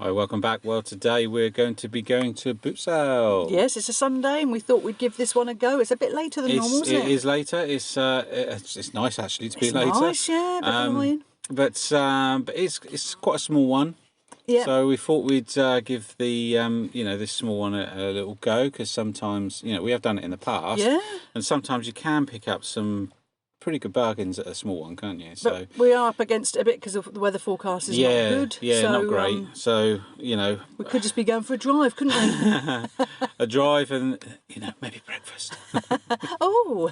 Hi, welcome back. Well, today we're going to be going to a boot sale. Yes, it's a Sunday and we thought we'd give this one a go. It's a bit later than normal, isn't it? It is later. It's nice actually to be later. It's nice, yeah, but it's quite a small one. Yeah. So we thought we'd give the this small one a little go, because sometimes we have done it in the past. Yeah. And sometimes you can pick up some pretty good bargains at a small one, can't you? So but we are up against it a bit because of the weather forecast is not good. Yeah, so, not great. So we could just be going for a drive, couldn't we? A drive and maybe breakfast. Oh,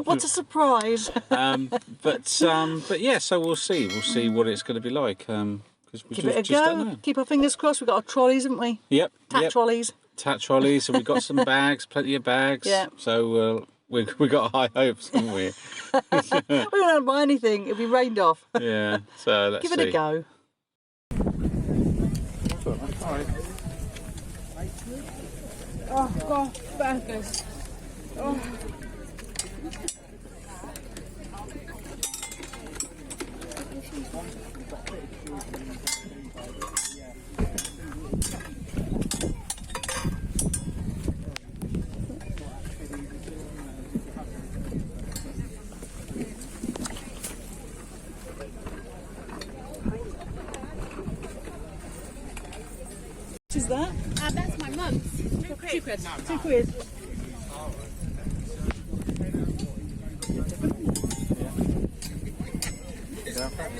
what a surprise! But yeah, so we'll see what it's going to be like. Because we give it a go. Keep our fingers crossed. We've got our trolleys, haven't we? Yep. Trolleys. Tat trolleys. So we've got some bags, plenty of bags. Yeah. So we got high hopes, haven't we? We won't buy anything. It'll be rained off. Yeah. So let's give it a go. Oh God, burgers. Oh. What is that? That's my mum's. 2 quid. 2 quid. 2 quid.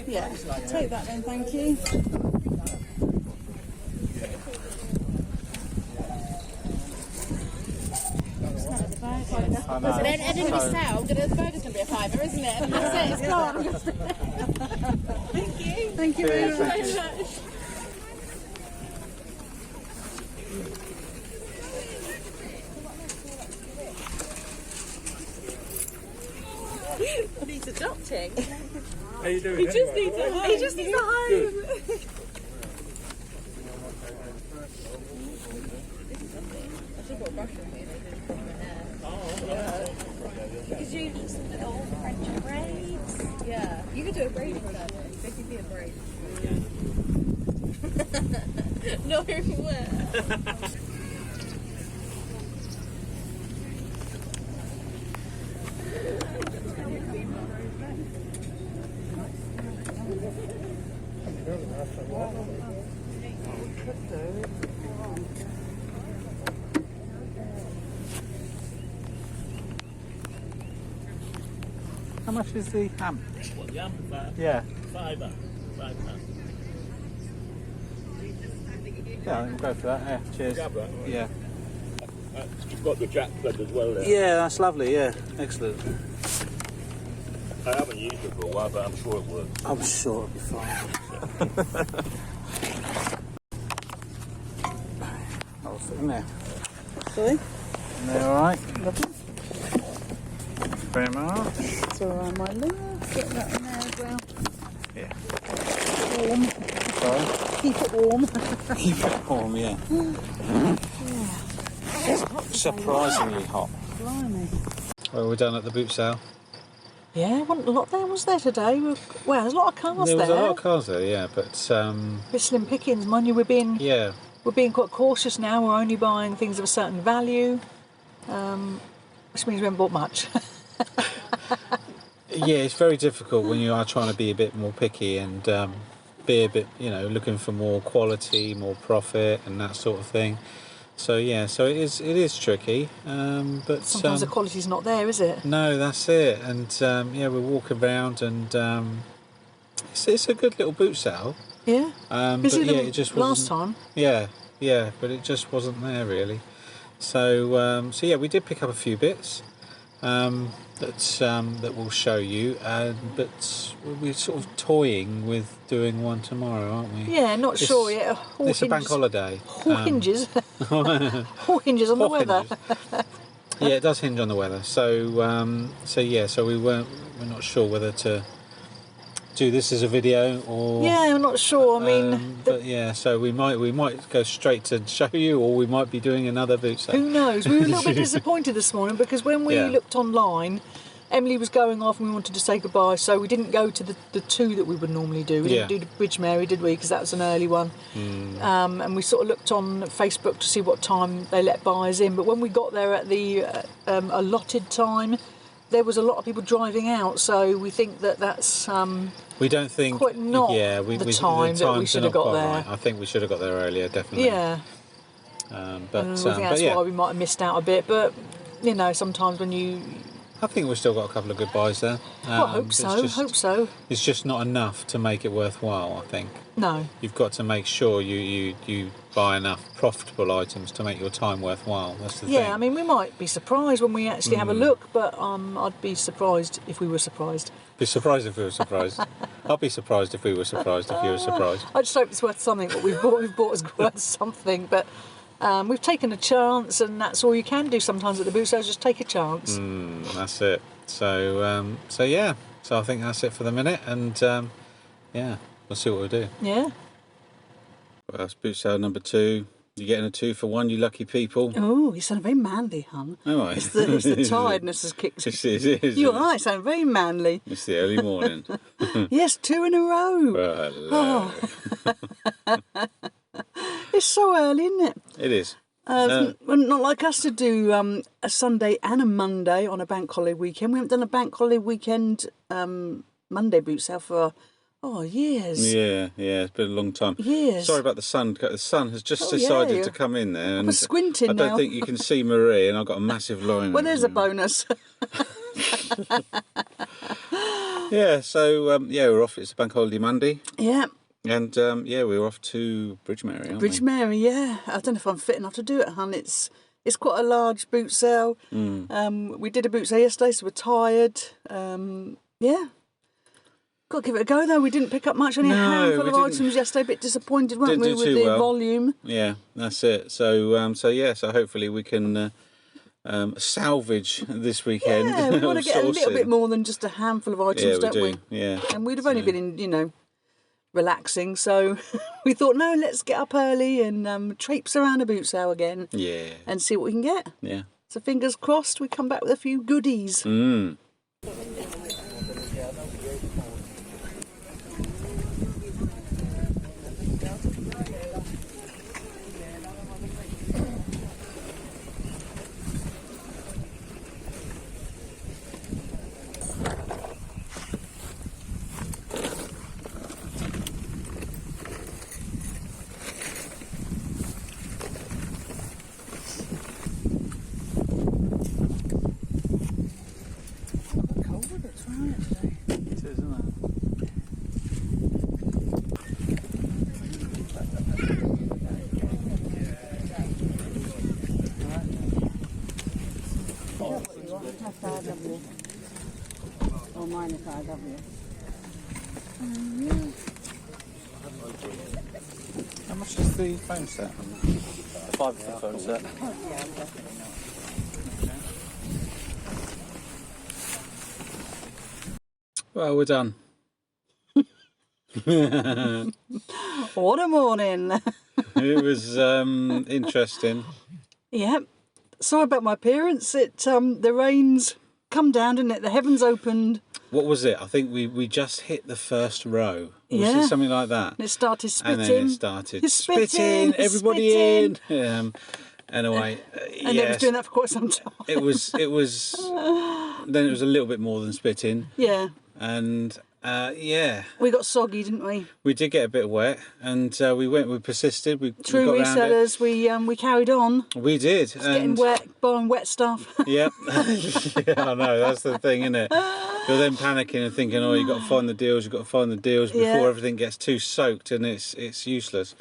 Yeah, take that then, thank you. And then at the end of the sale, the burger's going to be a fiver, isn't it? And that's it, it's gone. Thank you. Thank you very much. He's adopting. How you doing? He just needs a home. He just needs a home. Because you need some little French braids. Yeah. You could do a braiding service. They could be a braid. No, where? How much is the ham? What, the amplifier? Yeah. £5. Yeah, I think we'll go for that. Yeah. Cheers. Grab that. Yeah. You've got the jack plug as well there. Yeah, that's lovely. Yeah, excellent. I haven't used it for a while, but I'm sure it works. I'm sure it'll be fine. I'll sit in there. Sorry? In there, all right? Lovely. Thank you very much. It's all right, my love. Get that in there as well. Yeah. Warm. Sorry? Keep it warm. Keep it warm, yeah. Surprisingly hot. Blimey. Well, we're done at the boot sale. Yeah, wasn't a lot there, was there today? Well, there's a lot of cars there. There was a lot of cars there, yeah, but bit slim pickings, mind you. We're being quite cautious now. We're only buying things of a certain value, which means we haven't bought much. Yeah, it's very difficult when you are trying to be a bit more picky and be a bit, looking for more quality, more profit, and that sort of thing. So yeah, so it is tricky, but sometimes the quality's not there, is it? No, that's it. And we're walking around, and it's a good little boot sale. Yeah. But yeah, it just last wasn't, time. Yeah, but it just wasn't there really. So yeah, we did pick up a few bits that we'll show you, but we're sort of toying with doing one tomorrow, aren't we? Yeah, not sure yet. It's a bank holiday. All hinges. All hinges on the weather. Yeah, it does hinge on the weather. So we're not sure whether to do this as a video or. Yeah, I'm not sure. I mean, but yeah, so we might go straight to show you, or we might be doing another boot sale. Who knows? We were a little bit disappointed this morning because when we looked online, Emily was going off and we wanted to say goodbye, so we didn't go to the 2 that we would normally do. We didn't do the Bridge Mary, did we? Because that was an early one. And we sort of looked on Facebook to see what time they let buyers in. But when we got there at the allotted time, there was a lot of people driving out. So we think that's we don't think quite not the time that we should have got there. Right. I think we should have got there earlier, definitely. Yeah. But I think that's why we might have missed out a bit. But you know, sometimes when you I think we've still got a couple of good buys there. I hope so. Hope so. It's just not enough to make it worthwhile, I think. No. You've got to make sure you buy enough profitable items to make your time worthwhile. That's the thing. Yeah, I mean, we might be surprised when we actually have a look, but I'd be surprised if we were surprised. Be surprised if we were surprised. I'd be surprised if we were surprised if you were surprised. I just hope it's worth something. What we've bought is worth something, but we've taken a chance, and that's all you can do sometimes at the boot sales. Just take a chance. That's it. So yeah. So I think that's it for the minute, and yeah, we'll see what we do. Yeah. Well, it's boot sale number 2. You're getting a 2 for 1, you lucky people. Oh, you sound very manly, hon. Am I? It's the tiredness has kicked in. It is. You are. You sound very manly. It's the early morning. Yes, 2 in a row. Well, It's so early, isn't it? it is. Well, not like us to do a Sunday and a Monday on a bank holiday weekend. We haven't done a bank holiday weekend Monday boot sale for years. Yeah, it's been a long time. Years. Sorry about the sun. The sun has just decided to come in there. I'm squinting now. I don't now. think you can see Marie, and I've got a massive line. Well, there's a bonus. Yeah, so we're off. It's a bank holiday Monday. Yeah. And we're off to Bridge Mary, aren't Bridge Mary, yeah. I don't know if I'm fit enough to do it, hon. It's quite a large boot sale. We did a boot sale yesterday, so we're tired. Yeah. Got to give it a go, though. We didn't pick up much, only a handful of items yesterday. A bit disappointed, weren't we, with the volume? Yeah, that's it. So hopefully we can salvage this weekend. Yeah, we want to get a little bit more than just a handful of items, don't we? Yeah. And we'd have only been in, relaxing, so we thought, no, let's get up early and traipse around a boot sale again. Yeah. And see what we can get. Yeah. So fingers crossed we come back with a few goodies. Oh, mine is RW. How much is the phone set? 5 for the phone set. Well, we're done. What a morning. It was interesting. Yep. Sorry about my appearance. The rain's come down, didn't it? The heavens opened. What was it? I think we just hit the first row. Was Yeah. it something like that? And it started spitting. And then it started It's spitting, everybody spitting. in. Anyway, And it was doing that for quite some time. It was. Then it was a little bit more than spitting, Yeah. and We got soggy, didn't we? we did get a bit wet, and we persisted. We True got round it. resellers, we carried on. We did, Getting wet, buying wet stuff. Yep. Yeah, I know. That's the thing, isn't it? You're then panicking and thinking, oh, you've got to find the deals. You've got to find the deals before Yeah. everything gets too soaked, and it's useless.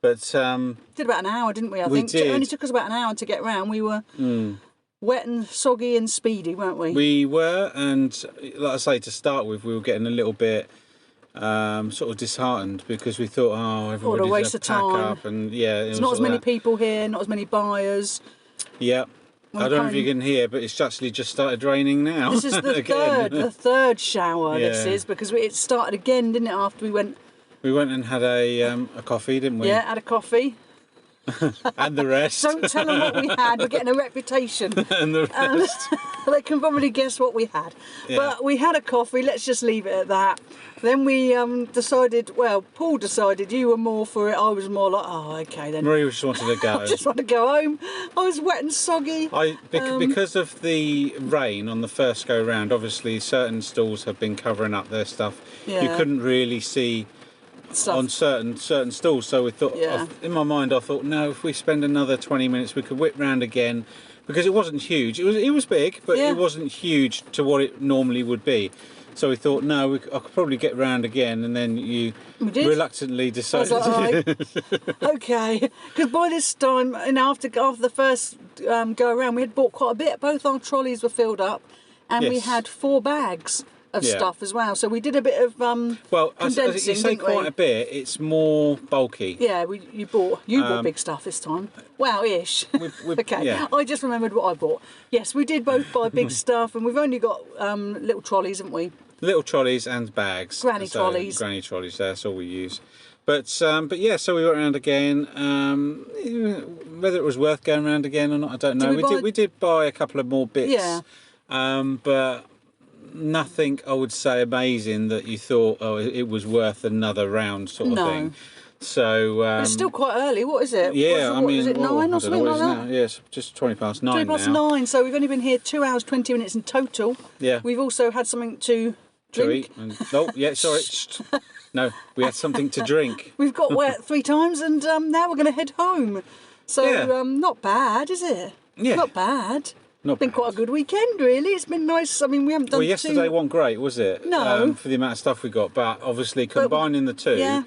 But Did about an hour, didn't we? I We think did. It only took us about an hour to get round. We were wet and soggy and speedy, weren't we? we were, and like I say, to start with, we were getting a little bit sort of disheartened because we thought, oh, everybody's a waste gonna of pack time. up, and yeah, There's not as many people here, not as many buyers. Yeah. Well, I don't know if you apparently- can hear, but it's actually just started raining now. This is the Again. third shower. This Yeah. is because it started again, didn't it? After we went, We went and had a coffee, didn't we? had a coffee. And the rest. Don't tell them what we had. We're getting a reputation. And the rest. They can probably guess what we had. Yeah. But we had a coffee. Let's just leave it at that. Then we decided. Well, Paul decided. You were more for it. I was more like, oh, okay then. Marie just wanted to go. I just want to go home. I was wet and soggy. Because of the rain on the first go round, obviously certain stalls have been covering up their stuff. Yeah. You couldn't really see Stuff. on certain stalls, so we thought, Yeah. in my mind I thought, no, if we spend another 20 minutes we could whip round again, because it wasn't huge. It was big, but Yeah. it wasn't huge to what it normally would be. So we thought, no, I could probably get round again, and then you We did. reluctantly I decided was like, all right, okay. Because by this time, after the first go around, we had bought quite a bit. Both our trolleys were filled up, and we Yes. had 4 bags of Yeah. stuff as well. So we did a bit of well, as condensing, you say, didn't we? quite a bit. It's more bulky. Yeah, you bought big stuff this time. Wow, ish. Okay, yeah. I just remembered what I bought. Yes, we did both buy big stuff, and we've only got little trolleys, haven't we? Little trolleys and bags. Granny trolleys. Granny trolleys, that's all we use. But yeah, so we went around again. Whether it was worth going around again or not, I don't know. We did buy a couple of more bits. Yeah. But nothing, I would say, amazing that you thought, oh, it was worth another round sort of thing. So But it's still quite early. What is it? yeah, What is it, 9 I or don't know something what like it is that? now. Yes, just 20 past 9 3 past now. 9, so we've only been here 2 hours 20 minutes in total. Yeah. We've also had something to To drink. eat. Oh, yeah, sorry. No, we had something to drink. We've got wet 3 times, and now we're going to head home. So Yeah. not bad, is it? Yeah. Not bad. Not It's been bad. quite a good weekend, really. It's been nice. I mean, we haven't done Well, yesterday too... wasn't great, was it? No. For the amount of stuff we got, but obviously combining the two, yeah.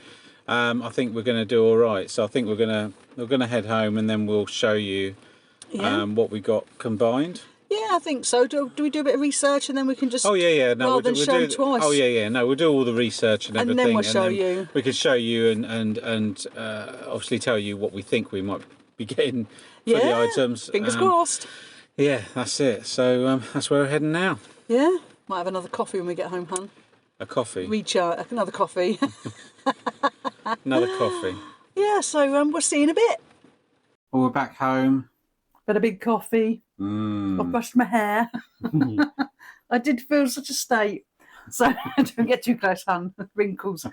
I think we're going to do all right. So I think we're going to head home, and then we'll show you Yeah. what we got combined. Yeah, I think so. Do we do a bit of research and then we can just... Oh yeah. No, rather than show twice. Oh yeah. No, we'll do all the research and everything, then we'll show you. We can show you and obviously tell you what we think we might be getting for the items. Fingers crossed. Yeah, that's it. So that's where we're heading now. Yeah. Might have another coffee when we get home, hun. A coffee. Recharge. Another coffee. Another coffee. Yeah, so we'll see you in a bit. Well, we're back home. Had a big coffee. I've brushed my hair. I did feel such a state. So don't get too close, hun. Wrinkles.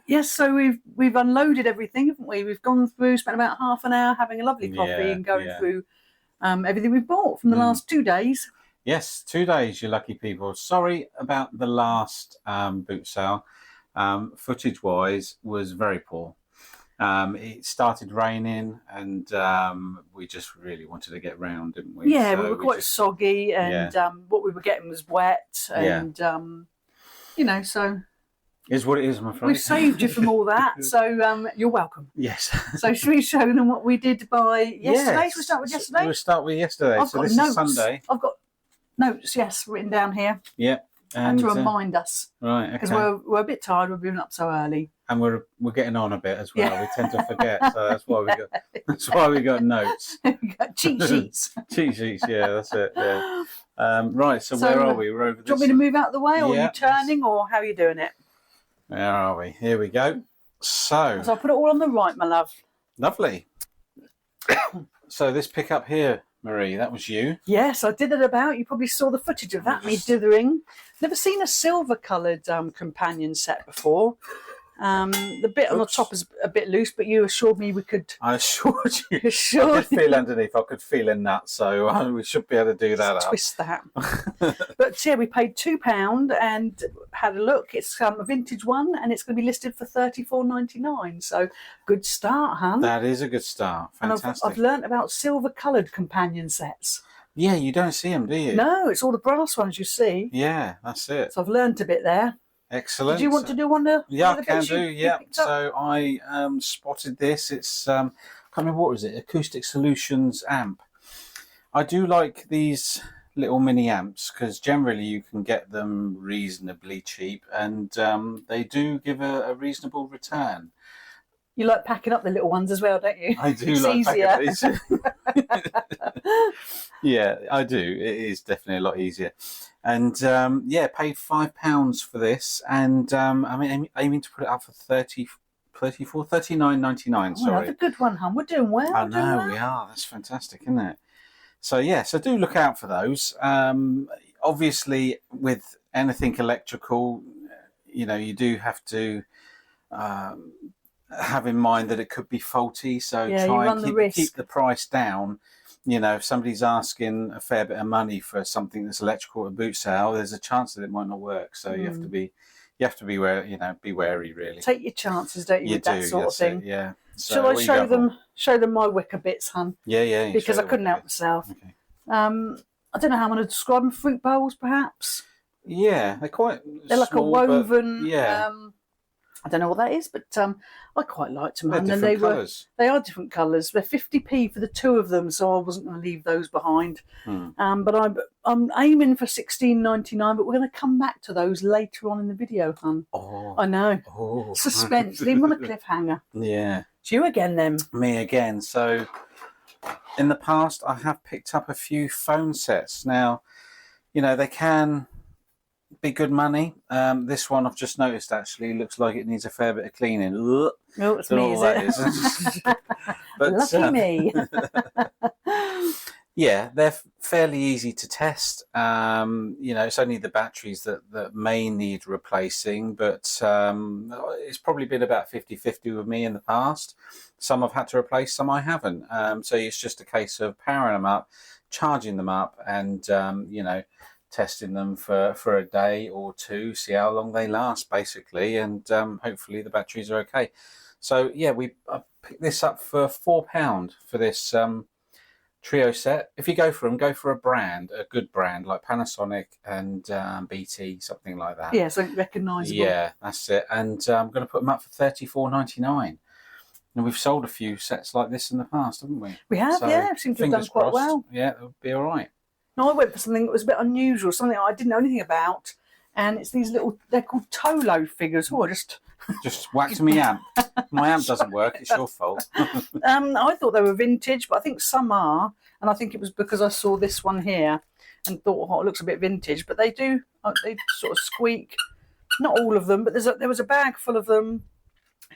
Yes, so we've unloaded everything, haven't we? We've gone through, spent about half an hour having a lovely coffee and going through everything we've bought from the last 2 days. Yes, 2 days, you lucky people. Sorry about the last boot sale. Footage-wise, was very poor. It started raining, and we just really wanted to get round, didn't we? Yeah, So we were quite soggy, and what we were getting was wet, and so is what it is, I'm afraid. we've saved you from all that. So you're welcome. Yes. So should we show them what we did by yesterday? Should we start with yesterday? We'll start with yesterday. I've So got this notes. is Sunday. I've got notes, yes, written down here. Yeah. And to remind us, right, okay. because we're a bit tired. We've been up so early, and we're getting on a bit as well. We tend to forget, so that's why we got notes. We got cheat sheets. Cheat sheets, yeah, that's it. Yeah. Right, so where are we? We're over this. Do you want me to move out of the way, or are Yeah. you turning, or how are you doing it? Where are we? Here we go. So I'll put it all on the right, my love. lovely. So this pickup here, Marie, that was you. Yes, I did it about. You probably saw the footage of that, me dithering. Never seen a silver-coloured companion set before. The bit on the top is a bit loose, but you assured me we could... I assured you. I Assured could feel underneath. I could feel a nut, so we should be able to do that up. twist that. But yeah, we paid £2 and had a look. It's a vintage one, and it's going to be listed for $34.99. So good start, hun. That is a good start. And Fantastic. I've learnt about silver-coloured companion sets. Yeah, you don't see them, do you? No, it's all the brass ones you see. Yeah, that's it. So I've learnt a bit there. Excellent. Did you want to do one? Yeah, one I of the can bits you do. Yeah. picked up? So I spotted this. It's I can't remember what was it. Acoustic Solutions amp. I do like these little mini amps because generally you can get them reasonably cheap, and they do give a reasonable return. You like packing up the little ones as well, don't you? I do It's like easier. Yeah, I do. It is definitely a lot easier. And paid £5 for this, and I'm aiming to put it up for 34, 39.99. Oh, Sorry. that's a good one, hon. We're doing well. I doing know well. we are. That's fantastic, isn't it? So yeah, so do look out for those. Obviously, with anything electrical, you know, you do have to have in mind that it could be faulty. So Yeah, you try run and the risk. keep the price down. You know, if somebody's asking a fair bit of money for something that's electrical at a boot sale, there's a chance that it might not work. So you have to be be wary really. Take your chances, don't you, with that sort of thing? Yeah. So Shall I what you go for? show them my wicker bits, hun? Yeah, yeah. you Because show I couldn't the help wicked. myself. Okay. I don't know how I'm going to describe them. Fruit bowls, perhaps. Yeah, they're quite. They're like small, a but woven. yeah, I don't know what that is, but I quite liked them. they're And different colours. they are different colours. They're 50p for the two of them, so I wasn't going to leave those behind. But I'm aiming for 16.99, but we're going to come back to those later on in the video, hun. Oh, I know. oh. Suspense. Leave them on a cliffhanger. Yeah, It's you again, then. me again. So, in the past, I have picked up a few phone sets. Now, you know, they can be good money. This one I've just noticed actually looks like it needs a fair bit of cleaning. Ugh. Oh, it's Don't know me, what is that it? is. But, Lucky me. yeah, they're fairly easy to test. You know, it's only the batteries that may need replacing, but it's probably been about 50-50 with me in the past. Some I've had to replace, some I haven't. So it's just a case of powering them up, charging them up, and you know, testing them for a day or two, see how long they last, basically, and hopefully the batteries are okay. So yeah, I picked this up for £4 for this trio set. If you go for them, go for a good brand like Panasonic and BT, something like that. Yeah, something recognisable. Yeah, that's it. And I'm going to put them up for £34.99. And we've sold a few sets like this in the past, haven't we? We have, So, yeah. Seem to have done fingers quite crossed. well. Yeah, it'll be all right. No, I went for something that was a bit unusual, something I didn't know anything about. And it's these little, they're called Tolo figures. Oh, Just whacked me amp. My amp doesn't work. It's your fault. I thought they were vintage, but I think some are. And I think it was because I saw this one here and thought, oh, it looks a bit vintage. But they sort of squeak. Not all of them, but there was a bag full of them.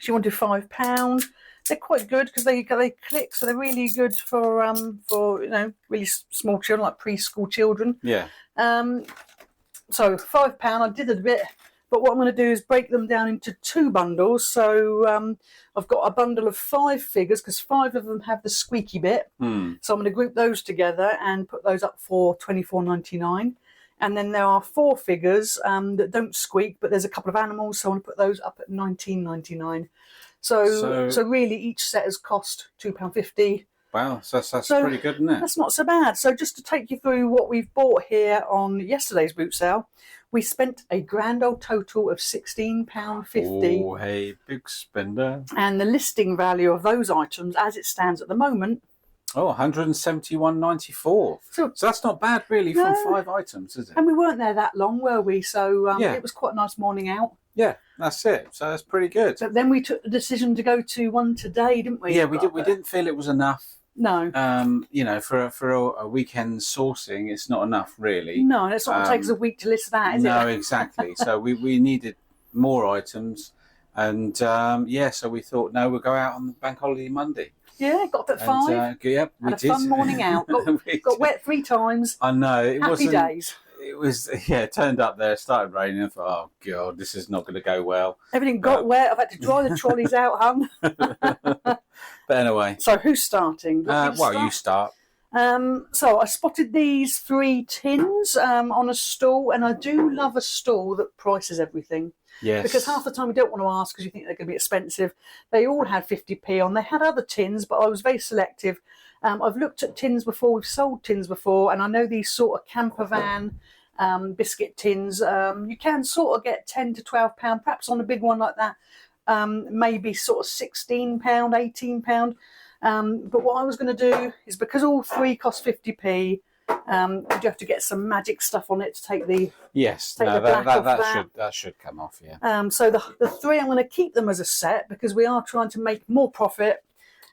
She wanted £5. They're quite good because they click, so they're really good for you know, really small children, like preschool children. Yeah. So £5. I did it a bit, but what I'm going to do is break them down into two bundles. So I've got a bundle of 5 figures because 5 of them have the squeaky bit. So I'm going to group those together and put those up for £24.99. And then there are 4 figures that don't squeak, but there's a couple of animals, so I want to put those up at £19.99. So really, each set has cost £2.50. Wow, so that's pretty good, isn't it? That's not so bad. So just to take you through what we've bought here on yesterday's boot sale, we spent a grand old total of £16.50. Oh, hey, big spender. And the listing value of those items, as it stands at the moment, Oh, 171.94. So that's not bad, really, from 5 items, is it? And we weren't there that long, were we? So yeah. It was quite a nice morning out. Yeah, that's it. So that's pretty good. But then we took the decision to go to one today, didn't we? Yeah, we did. We didn't feel it was enough. No. You know, for a weekend sourcing, it's not enough, really. No, and it's not going to take us a week to list that, is it? No, exactly. So we needed more items. And, so we thought, no, we'll go out on the bank holiday Monday. Yeah, got up at 5. Yep, we had did. a fun morning out. Got wet 3 times. I know. It Happy days. It was, it turned up there, started raining. I thought, oh, God, this is not going to go well. Everything got wet. I've had to dry the trolleys out, hun. But anyway. So who's starting? You start. So I spotted these 3 tins on a stall, and I do love a stall that prices everything. Yes. Because half the time you don't want to ask because you think they're going to be expensive. They all had 50p on. They had other tins, but I was very selective. I've looked at tins before. We've sold tins before, and I know these sort of camper van biscuit tins. You can sort of get £10 to £12, perhaps on a big one like that. Maybe sort of £16, £18. But what I was going to do is, because all 3 cost 50p, you have to get some magic stuff on it to take the that should come off. Yeah. So the 3, I'm going to keep them as a set because we are trying to make more profit.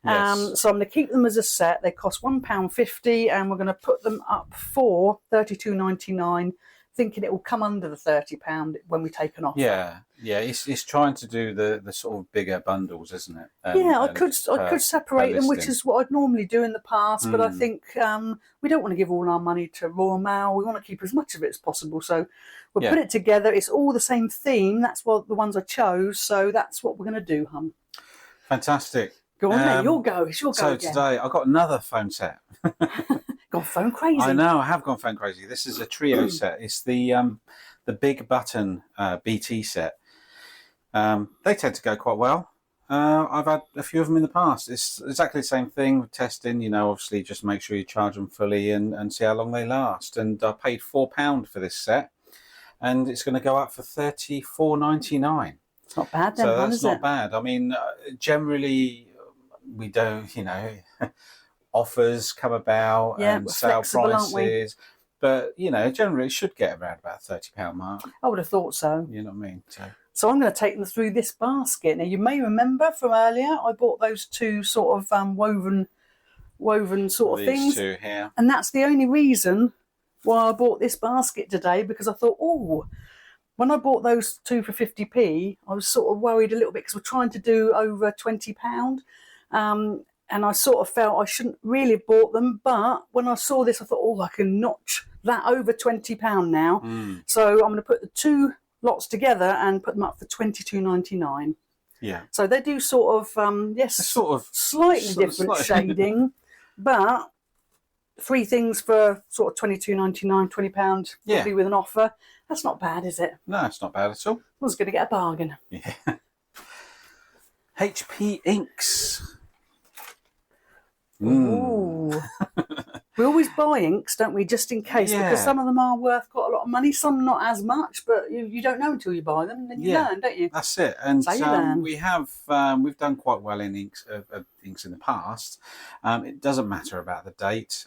Yes. So I'm going to keep them as a set. They cost £1.50, and we're going to put them up for £32.99 thinking it will come under the £30 when we take an offer. Yeah, it's trying to do the sort of bigger bundles, isn't it? I could separate them, which is what I'd normally do in the past. But I think we don't want to give all our money to Royal Mail. We want to keep as much of it as possible. So we'll put it together. It's all the same theme. That's what the ones I chose. So that's what we're going to do, hon. Fantastic. Go on then, your go. It's your go So again. today I got another phone set. Gone phone crazy. I know, I have gone phone crazy. This is a trio set. It's the big button BT set. They tend to go quite well. I've had a few of them in the past. It's exactly the same thing with testing. You know, obviously just make sure you charge them fully and see how long they last. And I paid £4 for this set, and it's going to go up for $34.99. It's not bad then, so that's is not it? bad. I mean, generally we don't, you know, offers come about and sale prices, but you know, generally it should get around about £30 mark. I would have thought so. You know what I mean? So I'm going to take them through this basket. Now you may remember from earlier, I bought those two sort of woven sort of things. These two here. And that's the only reason why I bought this basket today, because I thought, when I bought those two for 50p, I was sort of worried a little bit because we're trying to do over £20. And I sort of felt I shouldn't really have bought them. But when I saw this, I thought, I can notch that over £20 now. So I'm going to put the two lots together and put them up for $22.99. Yeah. So they do sort of, sort of slightly different shading, but three things for sort of $22.99, £20, probably with an offer. That's not bad, is it? No, it's not bad at all. I was going to get a bargain. Yeah. HP inks. Ooh. We always buy inks, don't we, just in case, because some of them are worth quite a lot of money, some not as much, but you don't know until you buy them, and then you learn, don't you? That's it. And So we have we've done quite well in inks in the past. It doesn't matter about the date.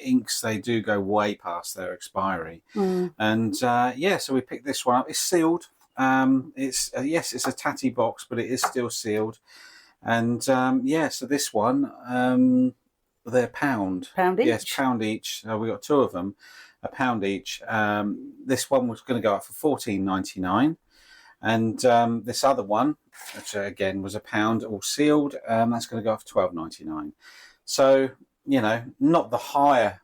Inks, they do go way past their expiry. And so we picked this one up. It's sealed. It's it's a tatty box, but it is still sealed. And so this one, they're £1. £1 each? Yes, £1 each. We got two of them, £1 each. This one was going to go up for $14.99, and this other one, which again was £1, all sealed, that's going to go up for $12.99. So you know, not the higher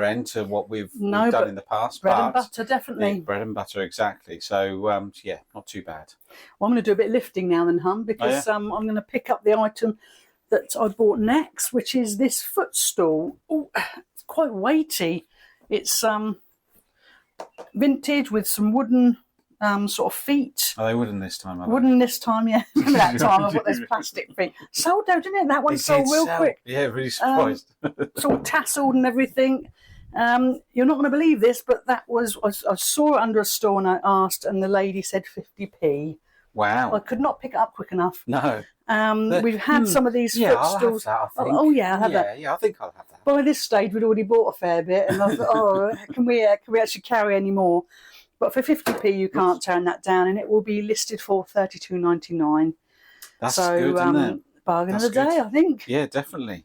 end to what we've done in the past. Bread and butter, definitely. Yeah, bread and butter, exactly. So not too bad. Well, I'm going to do a bit of lifting now then, hun, because I'm going to pick up the item that I bought next, which is this footstool. Oh, it's quite weighty. It's vintage with some wooden sort of feet. Are they wooden this time? Wooden this time, yeah. Remember that time I bought those plastic feet? Sold out, didn't it? That one sold real quick. Yeah, really surprised. Sort of tasseled and everything. You're not going to believe this, but that was, I saw it under a store and I asked, and the lady said 50p. Wow. I could not pick it up quick enough. No. We've had some of these footstools. I'll have that, I think. I'll have that. Yeah, I think I'll have that. By this stage, we'd already bought a fair bit, and I thought, can we actually carry any more? But for 50p, you can't turn that down, and it will be listed for $32.99. That's good, isn't it? Bargain of the day, I think. Yeah, definitely.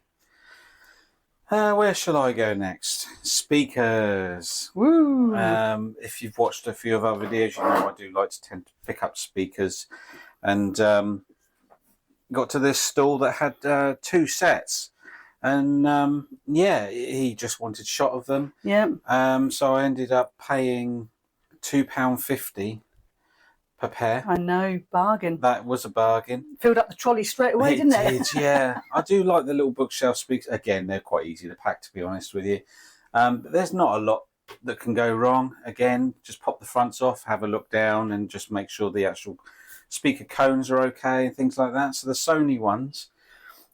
Where shall I go next? Speakers. Woo! If you've watched a few of our videos, you know I do like to tend to pick up speakers, and got to this stall that had two sets, and he just wanted a shot of them. Yeah. So I ended up paying £2.50 per pair. I know, bargain. That was a bargain. Filled up the trolley straight away, didn't it? It did, yeah. I do like the little bookshelf speakers. Again, they're quite easy to pack, to be honest with you. But there's not a lot that can go wrong. Again, just pop the fronts off, have a look down, and just make sure the actual speaker cones are okay and things like that. So the Sony ones,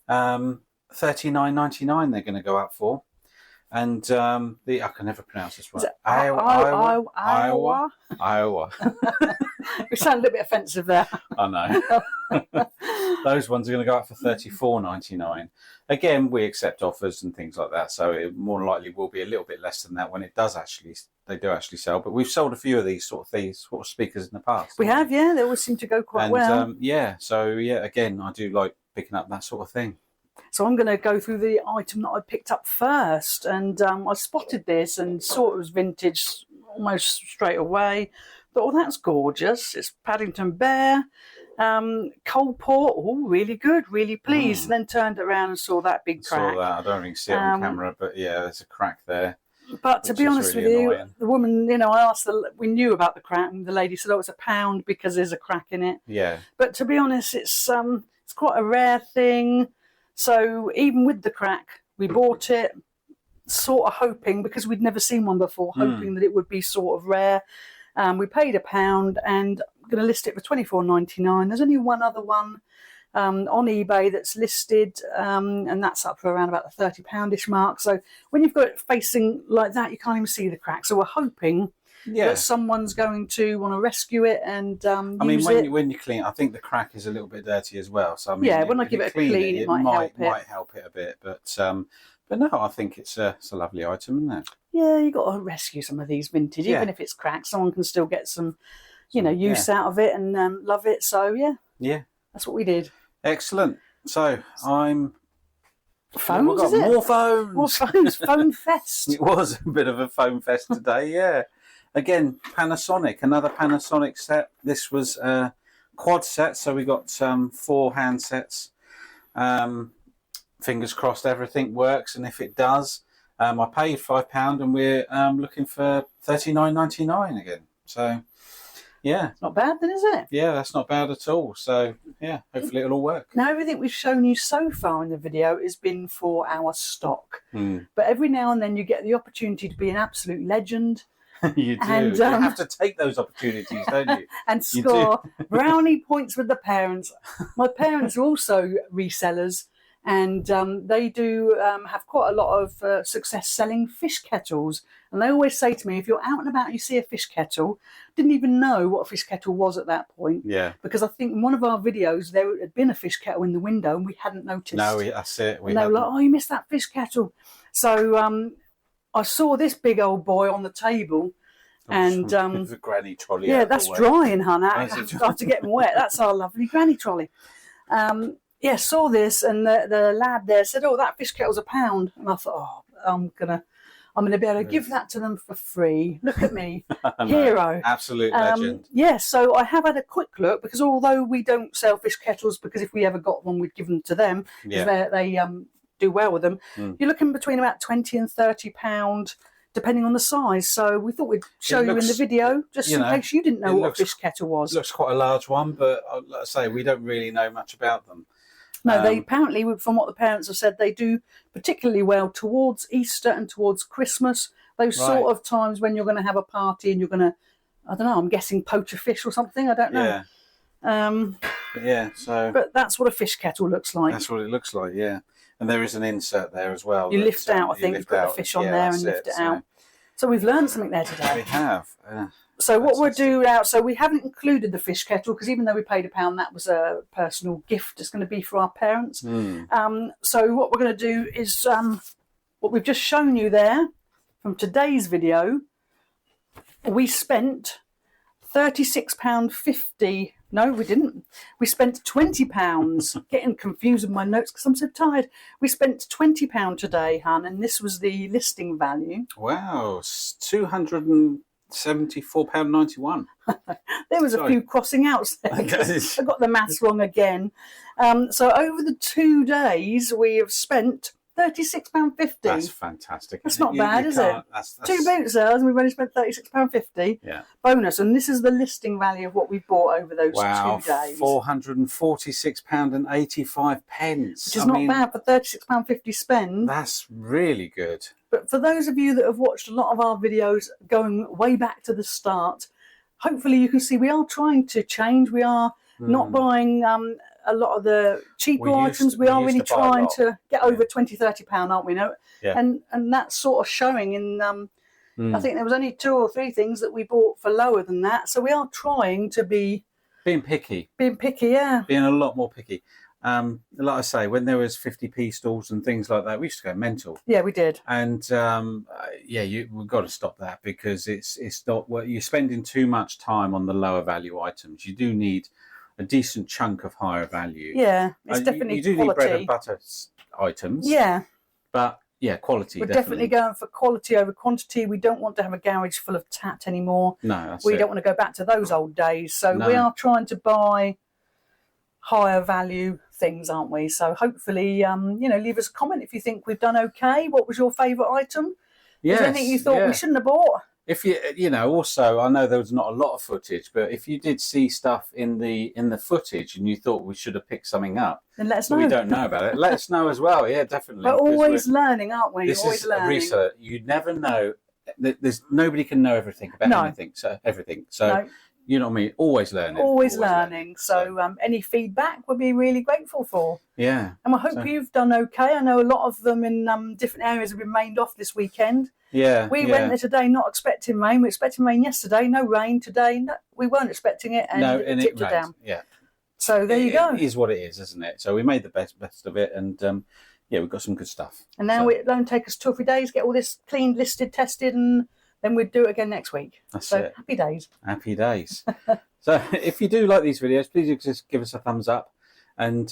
$39.99 they're going to go up for. And I can never pronounce this right. Iowa. Iowa. We sound a little bit offensive there. I know. Those ones are going to go up for $34.99. Again, we accept offers and things like that, so it more likely will be a little bit less than that when they do actually sell. But we've sold a few of these sort of speakers in the past. We have, yeah. They always seem to go quite well. Again, I do like picking up that sort of thing. So I'm going to go through the item that I picked up first, and I spotted this and saw it was vintage almost straight away. Thought, oh, that's gorgeous. It's Paddington Bear. Coal port, oh, really good, really pleased. And then turned around and saw that big crack. Saw that. I don't really see it on camera, but yeah, there's a crack there. But to be honest with you, the woman, I asked, we knew about the crack, and the lady said, oh, it's £1 because there's a crack in it. Yeah. But to be honest, it's quite a rare thing. So even with the crack, we bought it, sort of hoping, because we'd never seen one before, hoping that it would be sort of rare. We paid £1 and I'm going to list it for $24.99. There's only one other one on eBay that's listed, and that's up for around about the £30-ish mark. So when you've got it facing like that, you can't even see the crack. So we're hoping that someone's going to want to rescue it and use it. When you clean it, I think the crack is a little bit dirty as well. So I mean, when I give it a clean, it might help it a bit. But no, I think it's a lovely item, isn't it? Yeah, you got to rescue some of these vintage, even if it's cracked. Someone can still get some, use out of it and love it. So yeah, that's what we did. Excellent. So phones. We've got more phones. More phones. Phone fest. It was a bit of a phone fest today. Yeah. Again, Panasonic. Another Panasonic set. This was a quad set, so we got 4 handsets. Fingers crossed everything works, and if it does, I paid £5 and we're looking for $39.99 again. So yeah, not bad then, is it? Yeah, that's not bad at all. So yeah, hopefully it'll all work. Now everything we've shown you so far in the video has been for our stock, but every now and then you get the opportunity to be an absolute legend. You do. And, you have to take those opportunities, don't you? And score brownie points with the parents. My parents are also resellers, and they do have quite a lot of success selling fish kettles. And they always say to me, if you're out and about and you see a fish kettle, didn't even know what a fish kettle was at that point. Yeah. Because I think in one of our videos, there had been a fish kettle in the window and we hadn't noticed. No, that's it. And they were like, oh, you missed that fish kettle. So I saw this big old boy on the table. And the granny trolley. Yeah, that's drying, hon. I have to get them wet. That's our lovely granny trolley. Saw this, and the lad there said, "Oh, that fish kettle's £1," and I thought, "Oh, I'm gonna be able to give that to them for free. Look at me, hero, absolute legend." So I have had a quick look, because although we don't sell fish kettles, because if we ever got one, we'd give them to them, because they do well with them. You're looking between about £20 and £30. Depending on the size. So we thought we'd show you in the video, just in case you didn't know what a fish kettle was. It looks quite a large one, but like I say, we don't really know much about them. No, they apparently, from what the parents have said, they do particularly well towards Easter and towards Christmas. Those sort of times when you're going to have a party and you're going to, I don't know, I'm guessing poach a fish or something. I don't know. Yeah. But that's what a fish kettle looks like. That's what it looks like, yeah. And there is an insert there as well. You lift out, I think, you put the fish on there and lift it out. So we've learned something there today. We have. So what we'll do now, so we haven't included the fish kettle, because even though we paid £1, that was a personal gift. It's going to be for our parents. So what we're going to do is what we've just shown you there from today's video. We spent £36.50. No, we didn't. We spent £20. Getting confused with my notes because I'm so tired. We spent £20 today, hun, and this was the listing value. Wow, £274.91. There was a few crossing outs there. I got the maths wrong again. So over the 2 days, we have spent £36.50. That's fantastic. That's not bad, is it? That's... 2 boot sales and we've only spent £36.50. Yeah. Bonus. And this is the listing value of what we bought over those 2 days. £446.85. Which is not bad for £36.50 spend. That's really good. But for those of you that have watched a lot of our videos going way back to the start, hopefully you can see we are trying to change. We are not buying a lot of the cheaper items. We are really trying to get over £20-30, aren't we? And that's sort of showing in I think there was only 2 or 3 things that we bought for lower than that. So we are trying to be being picky, being a lot more picky. Like I say, when there was 50p stalls and things like that, we used to go mental. Yeah, we did. And we've got to stop that, because it's not what you're spending too much time on the lower value items. You do need a decent chunk of higher value. Yeah, it's definitely you do quality. Need bread and butter items. Yeah, but Yeah, quality. We're definitely going for quality over quantity. We don't want to have a garage full of tat anymore. No, we don't want to go back to those old days. So we are trying to buy higher value things, aren't we? So hopefully, leave us a comment if you think we've done okay. What was your favourite item? Is there anything you thought we shouldn't have bought? If also, I know there was not a lot of footage, but if you did see stuff in the footage and you thought we should have picked something up, then let us know. We don't know about it. Let us know as well. Yeah, definitely. We're always learning, aren't we? This always is learning. research. You never know. There's nobody can know everything about anything. So everything. So you know what I mean. Always learning. Always learning. So any feedback we'll be really grateful for. Yeah. And I hope you've done okay. I know a lot of them in different areas have been rained off this weekend. Yeah, we went there today not expecting rain. We were expecting rain yesterday, no rain today. No, we weren't expecting it, and it tipped it down. Yeah. So there you go. It is what it is, isn't it? So we made the best of it, and we've got some good stuff. And now it'll only take us 2 or 3 days, get all this cleaned, listed, tested, and then we'd do it again next week. That's so it. Happy days. Happy days. So if you do like these videos, please just give us a thumbs up, and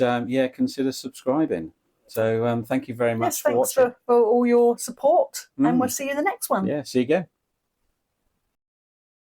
consider subscribing. So thank you very much for watching. Thanks for all your support, and we'll see you in the next one. Yeah, see you again.